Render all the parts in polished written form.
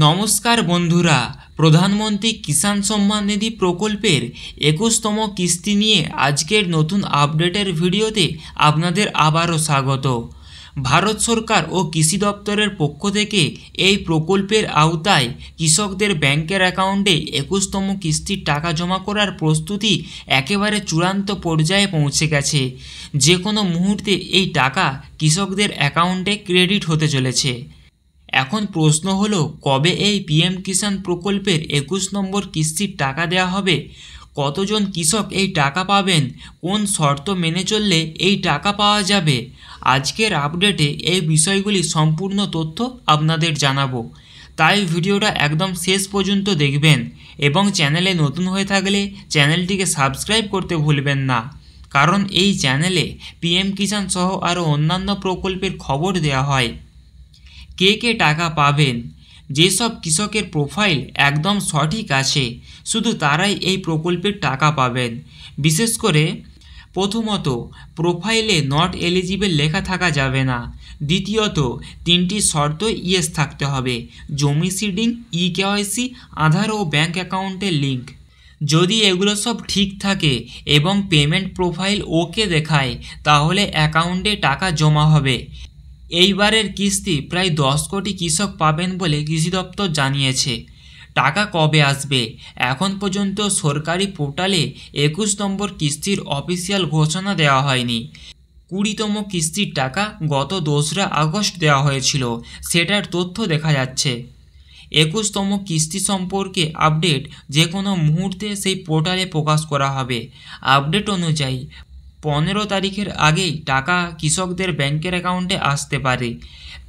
নমস্কার বন্ধুরা, প্রধানমন্ত্রী কিষাণ সম্মান নিধি প্রকল্পের 21তম কিস্তি নিয়ে আজকের নতুন আপডেটের ভিডিওতে আপনাদের আবারও স্বাগত। ভারত সরকার ও কৃষি দপ্তরের পক্ষ থেকে এই প্রকল্পের আওতায় কৃষকদের ব্যাংকের অ্যাকাউন্টে 21তম কিস্তির টাকা জমা করার প্রস্তুতি একেবারে চূড়ান্ত পর্যায়ে পৌঁছে গেছে। যে কোনো মুহূর্তে এই টাকা কৃষকদের অ্যাকাউন্টে ক্রেডিট হতে চলেছে। এখন প্রশ্ন হলো, কবে এই পিএম কিষাণ প্রকল্পের 21 নম্বর কিস্তির টাকা দেওয়া হবে, কতজন কৃষক এই টাকা পাবেন, কোন শর্ত মেনে চললে এই টাকা পাওয়া যাবে। আজকের আপডেটে এই বিষয়গুলি সম্পূর্ণ তথ্য আপনাদের জানাবো, তাই ভিডিওটা একদম শেষ পর্যন্ত দেখবেন এবং চ্যানেলে নতুন হয়ে থাকলে চ্যানেলটিকে সাবস্ক্রাইব করতে ভুলবেন না, কারণ এই চ্যানেলে পিএম কিষাণ সহ আরও অন্যান্য প্রকল্পের খবর দেওয়া হয়। কে কে টাকা পাবেন? যেসব কৃষকের প্রোফাইল একদম সঠিক আছে শুধু তারাই এই প্রকল্পের টাকা পাবেন। বিশেষ করে প্রথমত, প্রোফাইলে নট এলিজিবল লেখা থাকা যাবে না। দ্বিতীয়ত, 3টি শর্ত ইয়েস থাকতে হবে: জমি সিডিং, ইকেওয়াইসি, আধার ও ব্যাঙ্ক অ্যাকাউন্টের লিঙ্ক। যদি এগুলো সব ঠিক থাকে এবং পেমেন্ট প্রোফাইল ওকে দেখায়, তাহলে অ্যাকাউন্টে টাকা জমা হবে। এইবারের কিস্তি প্রায় 10 কোটি কৃষক পাবেন বলে কৃষি দপ্তর জানিয়েছে। টাকা কবে আসবে? এখন পর্যন্ত সরকারি পোর্টালে 21 নম্বর কিস্তির অফিসিয়াল ঘোষণা দেওয়া হয়নি। 20তম কিস্তির টাকা গত 2রা আগস্ট দেওয়া হয়েছিল, সেটার তথ্য দেখা যাচ্ছে। 21তম কিস্তি সম্পর্কে আপডেট যে কোনো মুহূর্তে সেই পোর্টালে প্রকাশ করা হবে। আপডেট অনুযায়ী 15 তারিখের আগেই টাকা কৃষকদের ব্যাংকের অ্যাকাউন্টে আসতে পারে,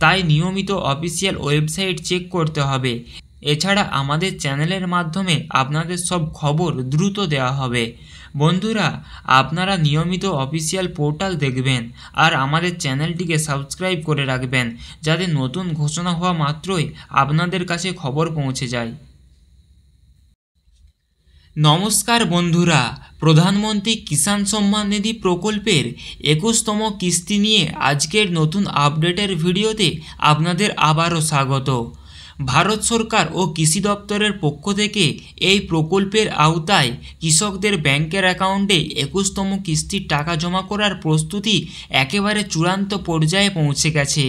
তাই নিয়মিত অফিসিয়াল ওয়েবসাইট চেক করতে হবে। এছাড়া আমাদের চ্যানেলের মাধ্যমে আপনাদের সব খবর দ্রুত দেওয়া হবে। বন্ধুরা, আপনারা নিয়মিত অফিসিয়াল পোর্টাল দেখবেন আর আমাদের চ্যানেলটিকে সাবস্ক্রাইব করে রাখবেন, যাতে নতুন ঘোষণা হওয়া মাত্রই আপনাদের কাছে খবর পৌঁছে যায়। নমস্কার বন্ধুরা, প্রধানমন্ত্রী কিষাণ সম্মান নিধি প্রকল্পের 21তম কিস্তি নিয়ে আজকের নতুন আপডেটের ভিডিওতে আপনাদের আবারও স্বাগত। ভারত সরকার ও কৃষি দপ্তরের পক্ষ থেকে এই প্রকল্পের আওতায় কৃষকদের ব্যাংকের অ্যাকাউন্টে 21তম কিস্তির টাকা জমা করার প্রস্তুতি একেবারে চূড়ান্ত পর্যায়ে পৌঁছে গেছে।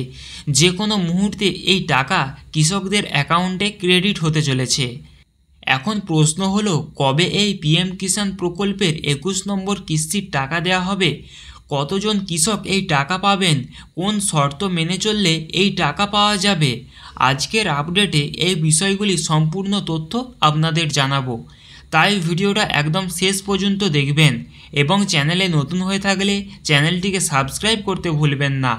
যে কোনো মুহূর্তে এই টাকা কৃষকদের অ্যাকাউন্টে ক্রেডিট হতে চলেছে। এখন প্রশ্ন হলো, কবে এই পিএম কিষাণ প্রকল্পের 21 নম্বর কিস্তির টাকা দেওয়া হবে, কতজন কৃষক এই টাকা পাবেন, কোন শর্ত মেনে চললে এই টাকা পাওয়া যাবে। আজকের আপডেটে এই বিষয়গুলি সম্পূর্ণ তথ্য আপনাদের জানাবো, তাই ভিডিওটা একদম শেষ পর্যন্ত দেখবেন এবং চ্যানেলে নতুন হয়ে থাকলে চ্যানেলটিকে সাবস্ক্রাইব করতে ভুলবেন না,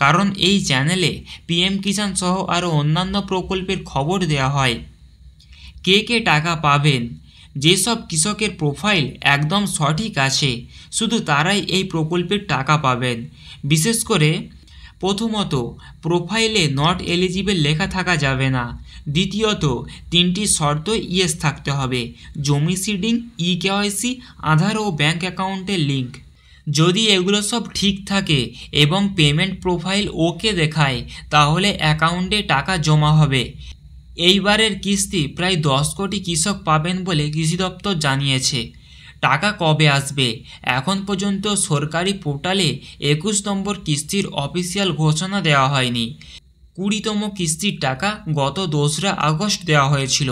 কারণ এই চ্যানেলে পিএম কিষাণ সহ আরও অন্যান্য প্রকল্পের খবর দেওয়া হয়। কে কে টাকা পাবেন? যেসব কৃষকের প্রোফাইল একদম সঠিক আছে শুধু তারাই এই প্রকল্পের টাকা পাবেন। বিশেষ করে প্রথমত, প্রোফাইলে নট এলিজিবল লেখা থাকা যাবে না। দ্বিতীয়ত, 3টি শর্ত ইয়েস থাকতে হবে: জমি সিডিং, ইকেওয়াইসি, আধার ও ব্যাঙ্ক অ্যাকাউন্টের লিঙ্ক। যদি এগুলো সব ঠিক থাকে এবং পেমেন্ট প্রোফাইল ওকে দেখায়, তাহলে অ্যাকাউন্টে টাকা জমা হবে। এইবারের কিস্তি প্রায় 10 কোটি কৃষক পাবেন বলে কৃষি দপ্তর জানিয়েছে। টাকা কবে আসবে? এখন পর্যন্ত সরকারি পোর্টালে 21 নম্বর কিস্তির অফিসিয়াল ঘোষণা দেওয়া হয়নি। 20তম কিস্তির টাকা গত 2রা আগস্ট দেওয়া হয়েছিল।